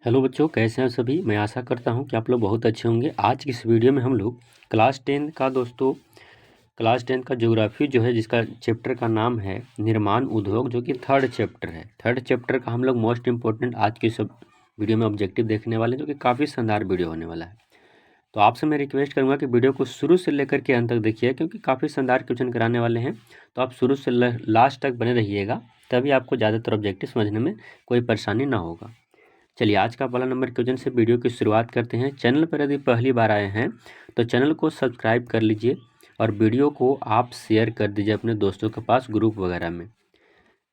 Hello बच्चों, कैसे हैं सभी। मैं आशा करता हूं कि आप लोग बहुत अच्छे होंगे। आज की इस वीडियो में हम लोग क्लास 10 का ज्योग्राफी जो है, जिसका चैप्टर का नाम है निर्माण उद्योग, जो कि थर्ड चैप्टर है। थर्ड चैप्टर का हम लोग मोस्ट इंपॉर्टेंट आज की सब वीडियो में ऑब्जेक्टिव देखने वाले हैं, जो कि काफ़ी शानदार वीडियो होने वाला है। तो आपसे मैं रिक्वेस्ट करूंगा कि वीडियो को शुरू से लेकर के अंत तक देखिए, क्योंकि काफ़ी शानदार क्वेश्चन कराने वाले हैं। तो आप शुरू से लास्ट तक बने रहिएगा, तभी आपको ज़्यादातर ऑब्जेक्टिव समझने में कोई परेशानी ना होगा। चलिए, आज का पहला नंबर क्वेश्चन से वीडियो की शुरुआत करते हैं। चैनल पर यदि पहली बार आए हैं तो चैनल को सब्सक्राइब कर लीजिए और वीडियो को आप शेयर कर दीजिए अपने दोस्तों के पास, ग्रुप वगैरह में।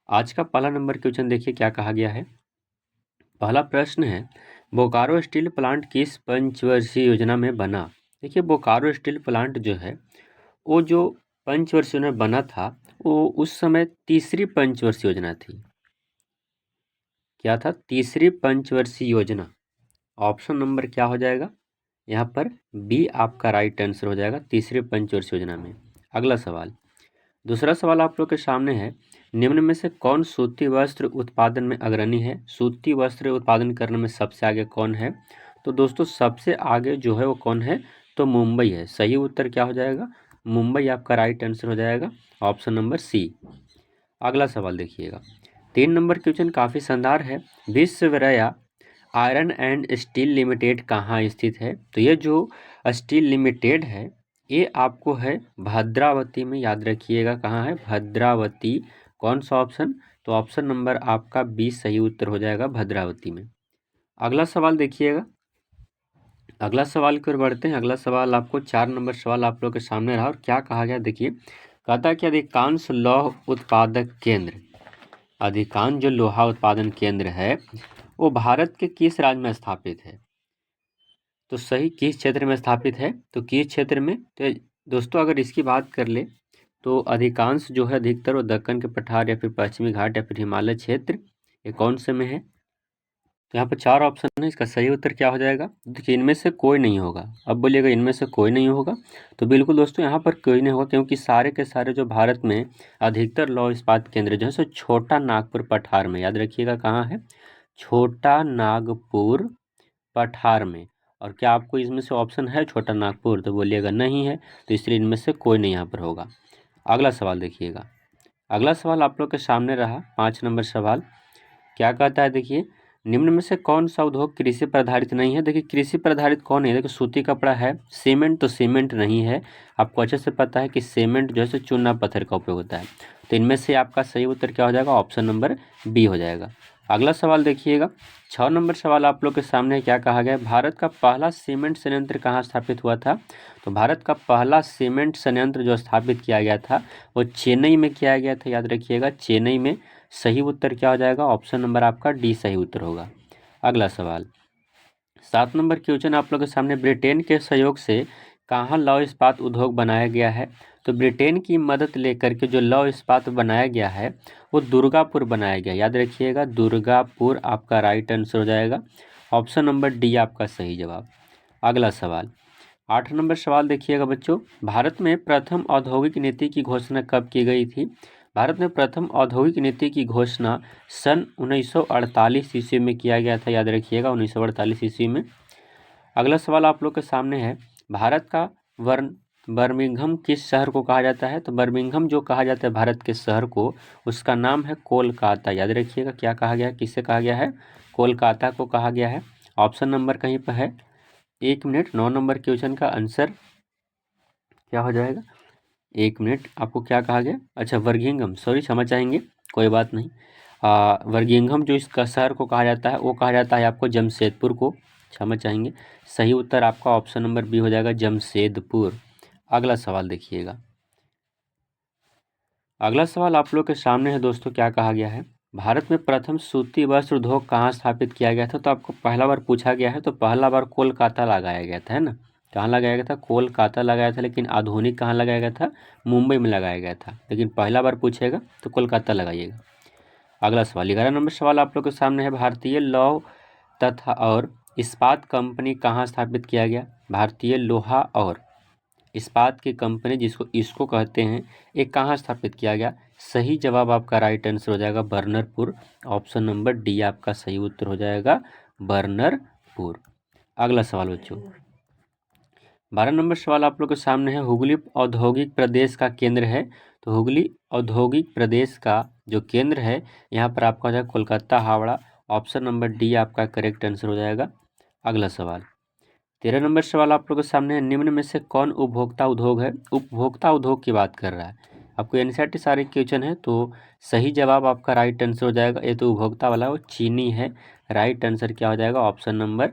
आज का पहला नंबर क्वेश्चन देखिए क्या कहा गया है। पहला प्रश्न है, बोकारो स्टील प्लांट किस पंचवर्षीय योजना में बना। देखिए, बोकारो स्टील प्लांट जो है, वो जो पंचवर्षीय योजना बना था, वो उस समय तीसरी पंचवर्षीय योजना थी। क्या था? तीसरी पंचवर्षीय योजना। ऑप्शन नंबर क्या हो जाएगा यहाँ पर? बी आपका राइट आंसर हो जाएगा, तीसरी पंचवर्षीय योजना में। अगला सवाल, दूसरा सवाल आप लोग के सामने है। निम्न में से कौन सूती वस्त्र उत्पादन में अग्रणी है? सूती वस्त्र उत्पादन करने में सबसे आगे कौन है? तो दोस्तों, सबसे आगे जो है वो कौन है? तो मुंबई है। सही उत्तर क्या हो जाएगा? मुंबई आपका राइट आंसर हो जाएगा, ऑप्शन नंबर सी। अगला सवाल देखिएगा, 3 नंबर क्वेश्चन काफ़ी शानदार है। विश्वविद्या आयरन एंड स्टील लिमिटेड कहाँ स्थित है? तो ये जो स्टील लिमिटेड है, ये आपको है भद्रावती में। याद रखिएगा, कहाँ है? भद्रावती। कौन सा ऑप्शन? तो ऑप्शन नंबर आपका 20 सही उत्तर हो जाएगा, भद्रावती में। अगला सवाल देखिएगा, अगला सवाल की ओर बढ़ते हैं। अगला सवाल आपको 4 नंबर सवाल आप लोग के सामने रहा, और क्या कहा गया देखिए। कहता है कि अधिकांश जो लोहा उत्पादन केंद्र है, वो भारत के किस राज्य में स्थापित है? तो सही किस क्षेत्र में स्थापित है? तो किस क्षेत्र में? तो दोस्तों, अगर इसकी बात कर ले तो अधिकांश जो है, अधिकतर वो दक्कन के पठार या फिर पश्चिमी घाट या फिर हिमालय क्षेत्र, ये कौन से में है? तो यहाँ पर 4 ऑप्शन है, इसका सही उत्तर क्या हो जाएगा? देखिए, इनमें से कोई नहीं होगा। अब बोलिएगा इनमें से कोई नहीं होगा, तो बिल्कुल दोस्तों यहाँ पर कोई नहीं होगा, क्योंकि सारे के सारे जो भारत में अधिकतर लौह इस्पात केंद्र जो है, सो छोटा नागपुर पठार में। याद रखिएगा, कहाँ है? छोटा नागपुर पठार में। और क्या आपको इसमें से ऑप्शन है छोटा नागपुर? तो बोलिएगा नहीं है, तो इसलिए इनमें से कोई नहीं यहाँ पर होगा। अगला सवाल देखिएगा, अगला सवाल आप लोग के सामने रहा, 5 नंबर सवाल। क्या कहता है देखिए, निम्न में से कौन सा उद्योग कृषि पर आधारित नहीं है? देखिए, कृषि पर आधारित कौन है? देखिए, सूती कपड़ा है। सीमेंट, तो सीमेंट नहीं है। आपको अच्छे से पता है कि सीमेंट जो है चूना पत्थर का उपयोग होता है। तो इनमें से आपका सही उत्तर क्या हो जाएगा? ऑप्शन नंबर बी हो जाएगा। अगला सवाल देखिएगा, 6 नंबर सवाल आप लोग के सामने क्या कहा गया है। भारत का पहला सीमेंट संयंत्र कहाँ स्थापित हुआ था? तो भारत का पहला सीमेंट संयंत्र जो स्थापित किया गया था, वो चेन्नई में किया गया था। याद रखिएगा, चेन्नई में। सही उत्तर क्या हो जाएगा? ऑप्शन नंबर आपका डी सही उत्तर होगा। अगला सवाल, 7 नंबर क्वेश्चन आप लोग के सामने, ब्रिटेन के सहयोग से कहाँ लौह इस्पात उद्योग बनाया गया है? तो ब्रिटेन की मदद लेकर के जो लौह इस्पात बनाया गया है, वो दुर्गापुर बनाया गया। याद रखिएगा, दुर्गापुर आपका राइट आंसर हो जाएगा, ऑप्शन नंबर डी आपका सही जवाब। अगला सवाल, 8 नंबर सवाल देखिएगा बच्चों, भारत में प्रथम औद्योगिक नीति की घोषणा कब की गई थी? भारत में प्रथम औद्योगिक नीति की घोषणा सन 1948 ईस्वी में किया गया था। याद रखिएगा, 1948 ईस्वी में। अगला सवाल आप लोग के सामने है, भारत का बर्मिंघम किस शहर को कहा जाता है? तो बर्मिंघम जो कहा जाता है भारत के शहर को, उसका नाम है कोलकाता। याद रखिएगा, क्या कहा गया है? किससे कहा गया है? कोलकाता को कहा गया है। ऑप्शन नंबर कहीं पर है? 1 मिनट, 9 नंबर क्वेश्चन का आंसर क्या हो जाएगा? 1 मिनट, आपको क्या कहा गया? अच्छा, वर्गिंगम, सॉरी, क्षमा चाहेंगे, कोई बात नहीं। वर्गिंगम जो इसका शहर को कहा जाता है, वो कहा जाता है आपको जमशेदपुर को, क्षमा चाहेंगे। सही उत्तर आपका ऑप्शन नंबर बी हो जाएगा, जमशेदपुर। अगला सवाल देखिएगा, अगला सवाल आप लोग के सामने है दोस्तों, क्या कहा गया है। भारत में प्रथम सूती वस्त्र उद्योग कहाँ स्थापित किया गया था? तो आपको पहला बार पूछा गया है, तो पहला बार कोलकाता लगाया गया था, है ना। कहाँ लगाया गया था? कोलकाता लगाया था, लेकिन आधुनिक कहाँ लगाया गया था? मुंबई में लगाया गया था, लेकिन पहला बार पूछेगा तो कोलकाता लगाइएगा। अगला सवाल, 11 नंबर सवाल आप लोग के सामने है, भारतीय लौह तथा और इस्पात कंपनी कहाँ स्थापित किया गया? भारतीय लोहा और इस्पात की कंपनी, जिसको इसको कहते हैं, ये कहाँ स्थापित किया गया? सही जवाब आपका राइट आंसर हो जाएगा, बर्नरपुर। ऑप्शन नंबर डी आपका सही उत्तर हो जाएगा, बर्नरपुर। अगला सवाल बच्चों, 12 नंबर सवाल आप लोग के सामने है, हुगली औद्योगिक प्रदेश का केंद्र है। तो हुगली औद्योगिक प्रदेश का जो केंद्र है यहाँ पर आपका हो जाएगा Kolkata Howrah. Option number D आपका करेक्ट आंसर हो जाएगा। अगला सवाल, 13 नंबर सवाल आप लोगों के सामने है, निम्न में से कौन उपभोक्ता उद्योग है। उपभोक्ता उद्योग की बात कर रहा है, आपको एनसीईआरटी सारे क्वेश्चन है। तो सही जवाब आपका राइट आंसर हो जाएगा। ये तो उपभोक्ता वाला वो चीनी है। राइट आंसर क्या हो जाएगा, ऑप्शन नंबर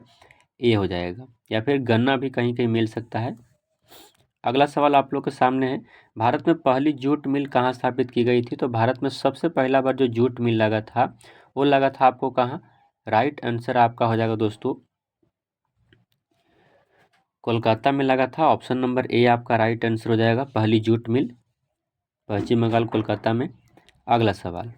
ए हो जाएगा, या फिर गन्ना भी कहीं कहीं मिल सकता है। अगला सवाल आप लोग के सामने है, भारत में पहली जूट मिल कहाँ स्थापित की गई थी। तो भारत में सबसे पहला बार जो जूट मिल लगा था वो लगा था आपको कहाँ। राइट आंसर आपका हो जाएगा दोस्तों कोलकाता में लगा था। ऑप्शन नंबर ए आपका राइट आंसर हो जाएगा, पहली जूट मिल पश्चिम बंगाल कोलकाता में। अगला सवाल,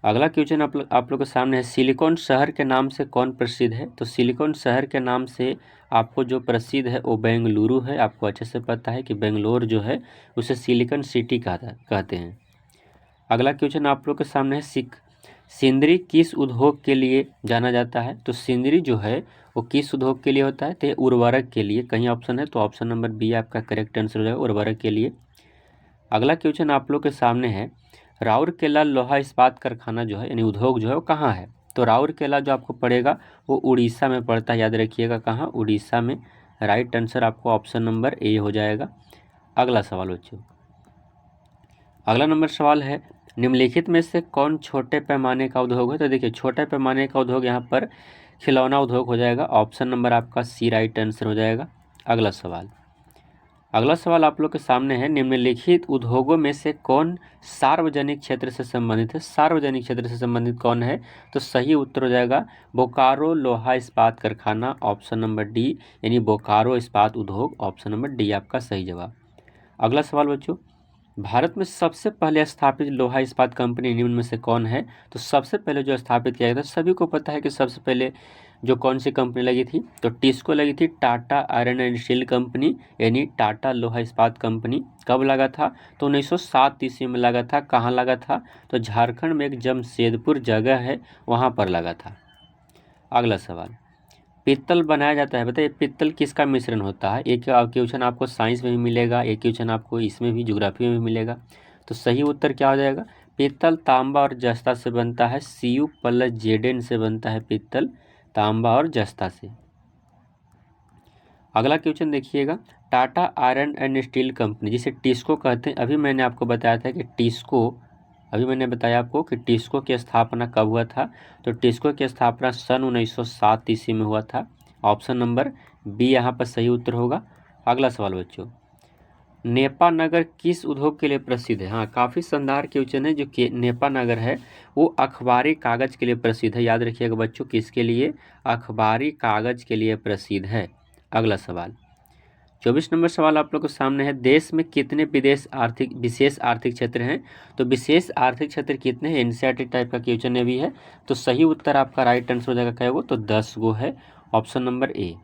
अगला क्वेश्चन आप लोग के सामने है, सिलिकॉन शहर के नाम से कौन प्रसिद्ध है। तो सिलिकॉन शहर के नाम से आपको जो प्रसिद्ध है वो बेंगलुरु है। आपको अच्छे से पता है कि बेंगलोर जो है उसे सिलिकॉन सिटी कहते हैं। अगला क्वेश्चन आप लोग के सामने है, सिंदरी किस उद्योग के लिए जाना जाता है। तो सिंदरी जो है वो किस उद्योग के लिए होता है, तो उर्वरक के लिए। कहीं ऑप्शन है तो ऑप्शन नंबर बी आपका करेक्ट आंसर हो जाएगा, उर्वरक के लिए। अगला क्वेश्चन आप लोग के सामने है, राउरकेला लोहा इस्पात कारखाना जो है यानी उद्योग जो है वो कहाँ है। तो राउरकेला जो आपको पड़ेगा वो उड़ीसा में पड़ता है, याद रखिएगा कहाँ, उड़ीसा में। राइट आंसर आपको ऑप्शन नंबर ए हो जाएगा। अगला सवाल बच्चों, अगला नंबर सवाल है, निम्नलिखित में से कौन छोटे पैमाने का उद्योग है। तो देखिए छोटे पैमाने का उद्योग यहाँ पर खिलौना उद्योग हो जाएगा। ऑप्शन नंबर आपका सी राइट आंसर हो जाएगा। अगला सवाल, अगला सवाल आप लोग के सामने है, निम्नलिखित उद्योगों में से कौन सार्वजनिक क्षेत्र से संबंधित है। सार्वजनिक क्षेत्र से संबंधित कौन है। तो सही उत्तर हो जाएगा बोकारो लोहा इस्पात कारखाना। ऑप्शन नंबर डी यानी बोकारो इस्पात उद्योग। ऑप्शन नंबर डी आपका सही जवाब। अगला सवाल बच्चों, भारत में सबसे पहले स्थापित लोहा इस्पात कंपनी निम्न में से कौन है। तो सबसे पहले जो स्थापित किया गया था, सभी को पता है कि सबसे पहले जो कौन सी कंपनी लगी थी। तो टिस्को लगी थी, Tata iron and steel company यानी टाटा लोहा इस्पात कंपनी। कब लगा था। तो 1907 ईस्वी में लगा था। कहाँ लगा था। तो झारखंड में एक जमशेदपुर जगह है वहाँ पर लगा था। अगला सवाल, पीतल बनाया जाता है, बताइए पीतल किसका मिश्रण होता है। एक क्वेश्चन आपको साइंस में भी मिलेगा, एक क्वेश्चन आपको इसमें भी ज्योग्राफी में भी मिलेगा। तो सही उत्तर क्या हो जाएगा, पीतल तांबा और जस्ता से बनता है। Cu+Zn से बनता है पीतल, तांबा और जस्ता से। अगला क्वेश्चन देखिएगा, Tata iron and steel company जिसे टिस्को कहते हैं, अभी मैंने आपको बताया था कि टिस्को की स्थापना कब हुआ था। तो टिस्को की स्थापना सन 1907 ईस्वी में हुआ था। ऑप्शन नंबर बी यहाँ पर सही उत्तर होगा। अगला सवाल बच्चों, नेपा नगर किस उद्योग के लिए प्रसिद्ध है। हाँ, काफ़ी शानदार क्वेश्चन है। जो कि नेपा नगर है वो अखबारी कागज़ के लिए प्रसिद्ध है। याद रखिएगा बच्चों, किसके लिए, अखबारी कागज़ के लिए प्रसिद्ध है। अगला सवाल, 24 नंबर सवाल आप लोग के सामने है, देश में कितने विशेष आर्थिक क्षेत्र हैं। तो विशेष आर्थिक क्षेत्र कितने हैं, एनसीईआरटी टाइप का क्वेश्चन भी है। तो सही उत्तर आपका राइट आंसर हो जाएगा क्या वो, तो 10 गो है। Option number A.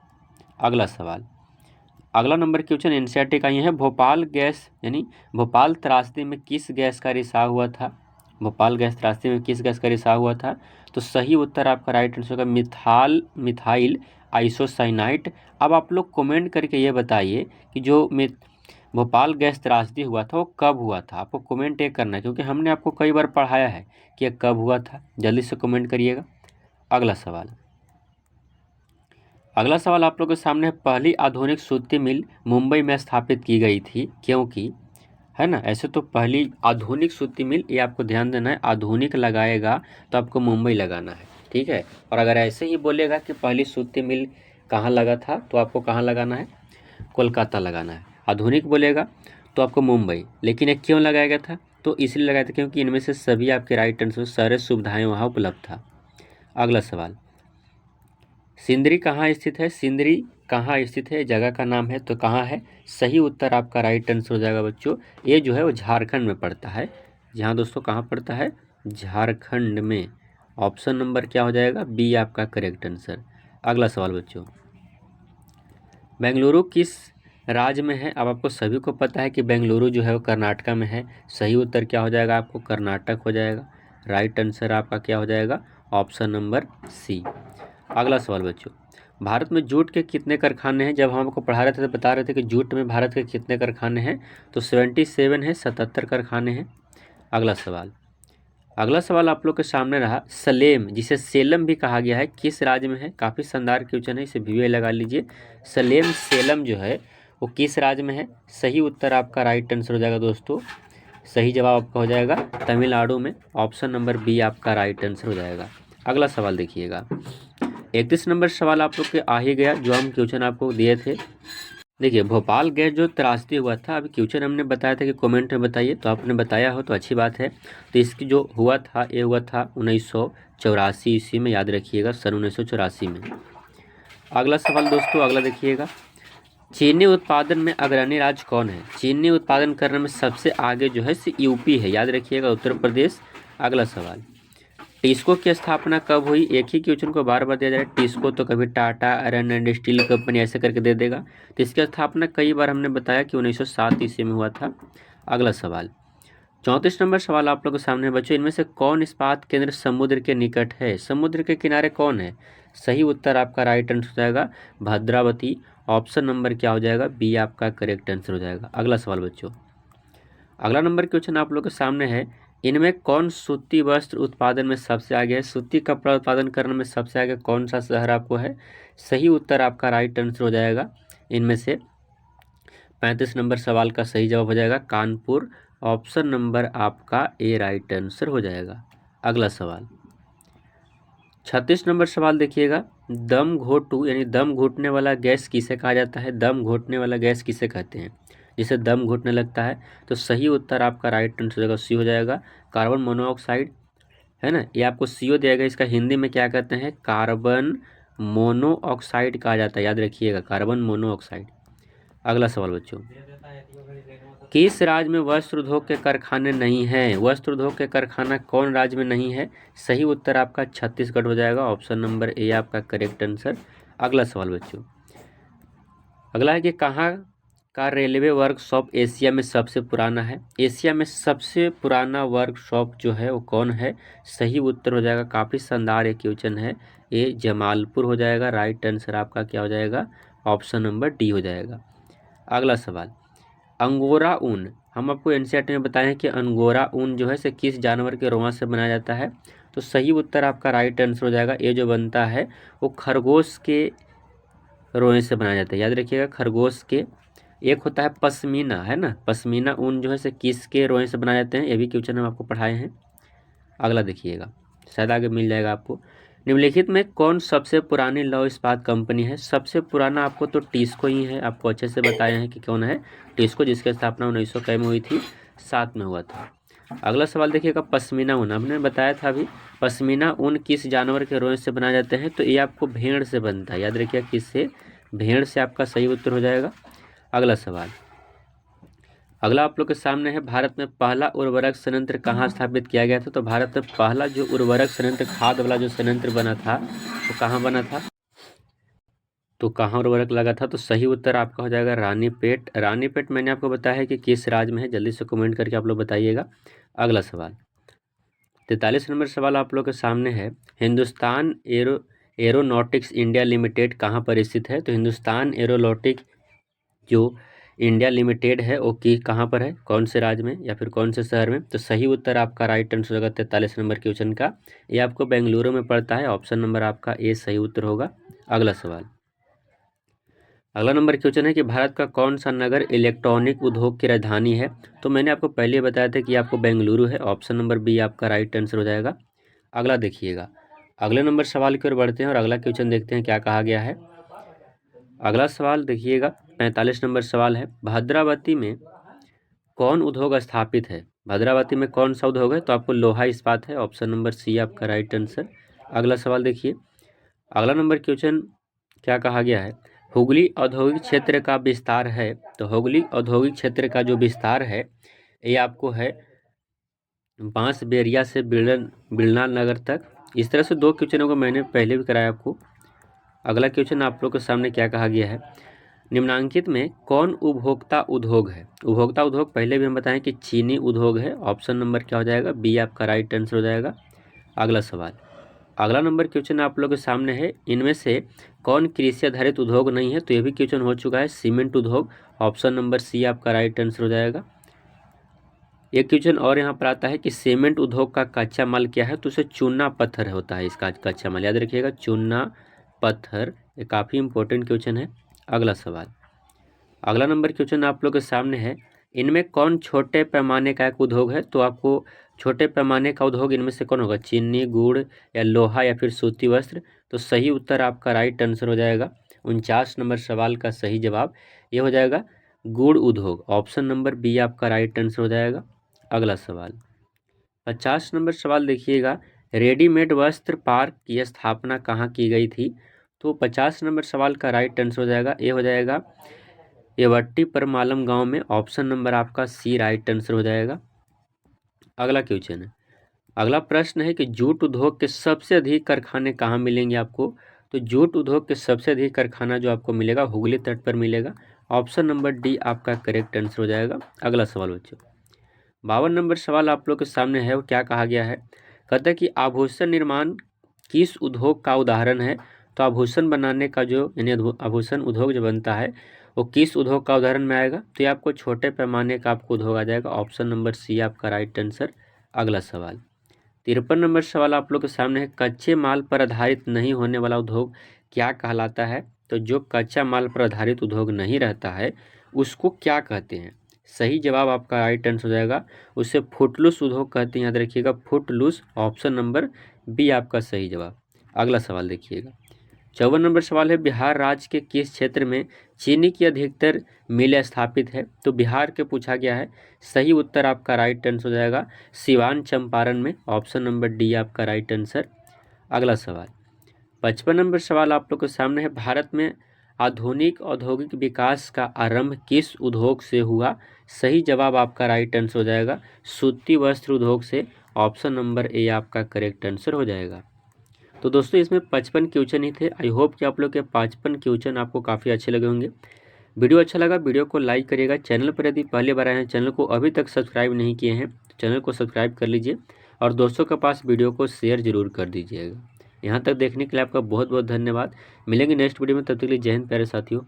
अगला सवाल, अगला नंबर क्वेश्चन एनसीईआरटी का ये है, भोपाल गैस यानी भोपाल त्रासदी में किस गैस का रिसाव हुआ था। भोपाल गैस त्रासदी में किस गैस का रिसाव हुआ था। तो सही उत्तर आपका राइट आंसर होगा मिथाइल आइसोसाइनाइट। अब आप लोग कमेंट करके ये बताइए कि जो भोपाल गैस त्रासदी हुआ था वो कब हुआ था। आपको कमेंट ये करना है क्योंकि हमने आपको कई बार पढ़ाया है कि यह कब हुआ था। जल्दी से कमेंट करिएगा। अगला सवाल, अगला सवाल आप लोगों के सामने, पहली आधुनिक सूती मिल मुंबई में स्थापित की गई थी क्योंकि, है ना। ऐसे तो पहली आधुनिक सूती मिल, ये आपको ध्यान देना है, आधुनिक लगाएगा तो आपको मुंबई लगाना है, ठीक है। और अगर ऐसे ही बोलेगा कि पहली सूती मिल कहाँ लगा था तो आपको कहाँ लगाना है, कोलकाता लगाना है। आधुनिक बोलेगा तो आपको मुंबई। लेकिन ये क्यों लगाया गया था, तो इसलिए लगाया था क्योंकि इनमें से सभी आपके राइट आंसर, सारे सुविधाएँ वहाँ उपलब्ध था। अगला सवाल, सिंदरी कहाँ स्थित है। सिंदरी कहाँ स्थित है, जगह का नाम है, तो कहाँ है। सही उत्तर आपका राइट आंसर हो जाएगा बच्चों, ये जो है वो झारखंड में पड़ता है। जहाँ दोस्तों कहाँ पड़ता है, झारखंड में। ऑप्शन नंबर क्या हो जाएगा, बी आपका करेक्ट आंसर। अगला सवाल बच्चों, बेंगलुरु किस राज्य में है। अब आपको सभी को पता है कि बेंगलुरु जो है वो कर्नाटका में है। सही उत्तर क्या हो जाएगा, आपको कर्नाटक हो जाएगा। राइट आंसर आपका क्या हो जाएगा, ऑप्शन नंबर सी। अगला सवाल बच्चों, भारत में जूट के कितने कारखाने हैं? जब हम आपको पढ़ा रहे थे तो बता रहे थे कि जूट में भारत के कितने कारखाने हैं, तो 77 है, 77 कारखाने हैं। अगला सवाल, अगला सवाल आप लोग के सामने रहा, सलेम जिसे सेलम भी कहा गया है किस राज्य में है? काफ़ी शानदार क्वेश्चन है, इसे वी लगा लीजिए। सलेम सेलम जो है वो किस राज्य में है? सही उत्तर आपका राइट आंसर हो जाएगा दोस्तों, सही जवाब आपका हो जाएगा तमिलनाडु में, ऑप्शन नंबर बी आपका राइट आंसर हो जाएगा। अगला सवाल देखिएगा, 31 नंबर सवाल आप लोग के आ ही गया जो हम क्वेश्चन आपको दिए थे। देखिए, भोपाल गैस जो त्रासदी हुआ था, अभी क्वेश्चन हमने बताया था कि कमेंट में बताइए, तो आपने बताया हो तो अच्छी बात है। तो इसकी जो हुआ था ये हुआ था 1984 ईस्वी में, याद रखिएगा सन 1984 में। अगला सवाल दोस्तों, अगला देखिएगा, चीनी उत्पादन में अग्रणी राज्य कौन है? चीनी उत्पादन करने में सबसे आगे जो है यूपी है, याद रखिएगा उत्तर प्रदेश। अगला सवाल, टिस्को की स्थापना कब हुई? एक ही क्वेश्चन को बार बार दिया जा रहा है, टिस्को तो कभी Tata iron and steel company ऐसे करके दे देगा, तो इसकी स्थापना कई बार हमने बताया कि 1907 ईस्वी में हुआ था। अगला सवाल, 34 नंबर सवाल आप लोगों के सामने बच्चों, इनमें से कौन इस्पात केंद्र समुद्र के निकट है? समुद्र के किनारे कौन है? सही उत्तर आपका राइट आंसर हो जाएगा भद्रावती, ऑप्शन नंबर क्या हो जाएगा? बी आपका करेक्ट आंसर हो जाएगा। अगला सवाल बच्चों, अगला नंबर क्वेश्चन आप लोग के सामने है, इनमें कौन सूती वस्त्र उत्पादन में सबसे आगे है? सूती कपड़ा उत्पादन करने में सबसे आगे कौन सा शहर आपको है? सही उत्तर आपका राइट आंसर हो जाएगा इनमें से 35 नंबर सवाल का सही जवाब हो जाएगा कानपुर, ऑप्शन नंबर आपका ए राइट आंसर हो जाएगा। अगला सवाल, 36 नंबर सवाल देखिएगा, दम घोटू यानी दम घुटने वाला गैस किसे कहा जाता है? दम घुटने वाला गैस किसे कहते हैं जिसे दम घुटने लगता है? तो सही उत्तर आपका राइट आंसर हो जाएगा, सी हो जाएगा कार्बन मोनोऑक्साइड, है ना, ये आपको सीओ दिया गया, इसका हिंदी में क्या कहते हैं? कार्बन मोनोऑक्साइड कहा जाता है, याद रखिएगा कार्बन मोनोऑक्साइड। अगला सवाल बच्चों, किस राज्य में वस्त्र उद्योग के कारखाने नहीं हैं? वस्त्र उद्योग के कारखाना कौन राज्य में नहीं है? सही उत्तर आपका छत्तीसगढ़ हो जाएगा, ऑप्शन नंबर ए आपका करेक्ट आंसर। अगला सवाल बच्चों, अगला है कि कहाँ का रेलवे वर्कशॉप एशिया में सबसे पुराना है? एशिया में सबसे पुराना वर्कशॉप जो है वो कौन है? सही उत्तर हो जाएगा, काफ़ी शानदार एक क्वेश्चन है, ये जमालपुर हो जाएगा, राइट आंसर आपका क्या हो जाएगा? ऑप्शन नंबर डी हो जाएगा। अगला सवाल, अंगोरा ऊन, हम आपको एनसीईआरटी में बताए हैं कि अंगोरा ऊन जो है से किस जानवर के रोआं से बनाया जाता है? तो सही उत्तर आपका राइट आंसर हो जाएगा, ये जो बनता है वो खरगोश के रोए से बनाया जाता है, याद रखिएगा खरगोश के। एक होता है पश्मीना, है ना, पश्मीना ऊन जो है से किसके रोए से बनाए जाते हैं? ये भी क्वेश्चन हम आपको पढ़ाए हैं। अगला देखिएगा, शायद आगे मिल जाएगा आपको, निम्नलिखित में कौन सबसे पुरानी लौह इस्पात कंपनी है? सबसे पुराना आपको तो टिस्को ही है, आपको अच्छे से बताए हैं कि कौन है, टिस्को, जिसकी स्थापना 1900 में हुई थी, 7 में हुआ था। अगला सवाल देखिएगा, पश्मीना ऊन, हमने बताया था अभी, पश्मीना ऊन किस जानवर के रोए से बनाए जाते हैं? तो ये आपको भेड़ से बनता है, याद रखिएगा किससे? भेड़ से, आपका सही उत्तर हो जाएगा। अगला सवाल, अगला आप लोग के सामने है, भारत में पहला उर्वरक संयंत्र कहाँ स्थापित किया गया था? तो भारत में पहला जो उर्वरक संयंत्र, खाद वाला जो संयंत्र बना था, तो कहाँ बना था? तो कहाँ उर्वरक लगा था? तो सही उत्तर आपका हो जाएगा रानीपेट। रानीपेट मैंने आपको बताया है कि किस राज्य में है, जल्दी से कमेंट करके आप लोग बताइएगा। अगला सवाल, 43 नंबर सवाल आप लोग के सामने है, हिंदुस्तान एरोनॉटिक्स इंडिया लिमिटेड कहाँ पर स्थित है? तो हिंदुस्तान एरोनॉटिक जो इंडिया लिमिटेड है वो की कहाँ पर है, कौन से राज्य में या फिर कौन से शहर में? तो सही उत्तर आपका राइट आंसर होगा 43 नंबर क्वेश्चन का, ये आपको बेंगलुरु में पड़ता है, ऑप्शन नंबर आपका ए सही उत्तर होगा। अगला सवाल, अगला नंबर क्वेश्चन है कि भारत का कौन सा नगर इलेक्ट्रॉनिक उद्योग की राजधानी है? तो मैंने आपको पहले बताया था कि आपको बेंगलुरु है, ऑप्शन नंबर बी आपका राइट आंसर हो जाएगा। अगला देखिएगा, अगले नंबर सवाल की ओर बढ़ते हैं और अगला क्वेश्चन देखते हैं क्या कहा गया है। अगला सवाल देखिएगा, 45 नंबर सवाल है, भद्रावती में कौन उद्योग स्थापित है? भद्रावती में कौन सा उद्योग है? तो आपको लोहा इस्पात है, ऑप्शन नंबर सी आपका राइट आंसर। अगला सवाल देखिए, अगला नंबर क्वेश्चन क्या कहा गया है, हुगली औद्योगिक क्षेत्र का विस्तार है? तो हुगली औद्योगिक क्षेत्र का जो विस्तार है ये आपको है बांसबेरिया से बिड़ला नगर तक। इस तरह से दो क्वेश्चनों को मैंने पहले भी कराया आपको। अगला क्वेश्चन आप लोग के सामने क्या कहा गया है, निम्नांकित में कौन उपभोक्ता उद्योग है? उपभोक्ता उद्योग पहले भी हम बताएं कि चीनी उद्योग है, ऑप्शन नंबर क्या हो जाएगा? बी आपका राइट आंसर हो जाएगा। अगला सवाल, अगला नंबर क्वेश्चन आप लोग के सामने है, इनमें से कौन कृषि आधारित उद्योग नहीं है? तो ये भी क्वेश्चन हो चुका है, सीमेंट उद्योग। ऑप्शन नंबर सी आपका राइट आंसर हो जाएगा। एक क्वेश्चन और यहाँ पर आता है कि सीमेंट उद्योग का कच्चा माल क्या है? तो उसे चूना पत्थर होता है इसका कच्चा माल, याद रखिएगा, चूना पत्थर। ये काफ़ी इंपॉर्टेंट क्वेश्चन है। अगला सवाल, अगला नंबर क्वेश्चन आप लोग के सामने है, इनमें कौन छोटे पैमाने का एक उद्योग है? तो आपको छोटे पैमाने का उद्योग इनमें से कौन होगा? चीनी, गुड़ या लोहा या फिर सूती वस्त्र? तो सही उत्तर आपका राइट आंसर हो जाएगा। 49 नंबर सवाल का सही जवाब ये हो जाएगा गुड़ उद्योग। ऑप्शन नंबर बी आपका राइट आंसर हो जाएगा। अगला सवाल, 50 नंबर सवाल देखिएगा, रेडीमेड वस्त्र पार्क की स्थापना कहाँ की गई थी? तो 50 नंबर सवाल का राइट आंसर हो जाएगा, ये हो जाएगा येवट्टी परमालम गांव में। ऑप्शन नंबर आपका सी राइट आंसर हो जाएगा। अगला क्वेश्चन है, अगला प्रश्न है कि जूट उद्योग के सबसे अधिक कारखाने कहाँ मिलेंगे आपको? तो जूट उद्योग के सबसे अधिक कारखाना जो आपको मिलेगा हुगली तट पर मिलेगा। ऑप्शन नंबर डी आपका करेक्ट आंसर हो जाएगा। अगला सवाल बच्चों, 52 नंबर सवाल आप लोग के सामने है, वो क्या कहा गया है? कहता है कि आभूषण निर्माण किस उद्योग का उदाहरण है? तो आभूषण बनाने का जो यानी आभूषण उद्योग जो बनता है वो किस उद्योग का उदाहरण में आएगा? तो ये आपको छोटे पैमाने का आपको उद्योग आ जाएगा। ऑप्शन नंबर सी आपका राइट आंसर। अगला सवाल, 53 नंबर सवाल आप लोग के सामने है, कच्चे माल पर आधारित नहीं होने वाला उद्योग क्या कहलाता है? तो जो कच्चा माल पर आधारित उद्योग नहीं रहता है उसको क्या कहते हैं? सही जवाब आपका राइट आंसर हो जाएगा, उसे फुटलूस उद्योग कहते हैं, याद रखिएगा, फुटलूस। ऑप्शन नंबर बी आपका सही जवाब। अगला सवाल देखिएगा, 54 नंबर सवाल है, बिहार राज्य के किस क्षेत्र में चीनी की अधिकतर मिलें स्थापित है? तो बिहार के पूछा गया है। सही उत्तर आपका राइट आंसर हो जाएगा सिवान चंपारण में। ऑप्शन नंबर डी आपका राइट आंसर। अगला सवाल, 55 नंबर सवाल आप लोग के सामने है, भारत में आधुनिक औद्योगिक विकास का आरंभ किस उद्योग से हुआ? सही जवाब आपका राइट आंसर हो जाएगा सूती वस्त्र उद्योग से। ऑप्शन नंबर ए आपका करेक्ट आंसर हो जाएगा। तो दोस्तों इसमें 55 क्वेश्चन ही थे। आई होप कि आप लोग के 55 क्वेश्चन आपको काफ़ी अच्छे लगे होंगे। वीडियो अच्छा लगा वीडियो को लाइक करिएगा। चैनल पर यदि पहले बार आए हैं, चैनल को अभी तक सब्सक्राइब नहीं किए हैं तो चैनल को सब्सक्राइब कर लीजिए और दोस्तों के पास वीडियो को शेयर जरूर कर दीजिएगा। यहाँ तक देखने के लिए आपका बहुत बहुत धन्यवाद। मिलेंगे नेक्स्ट वीडियो में, तब तक के लिए जय हिंद प्यारे साथियों।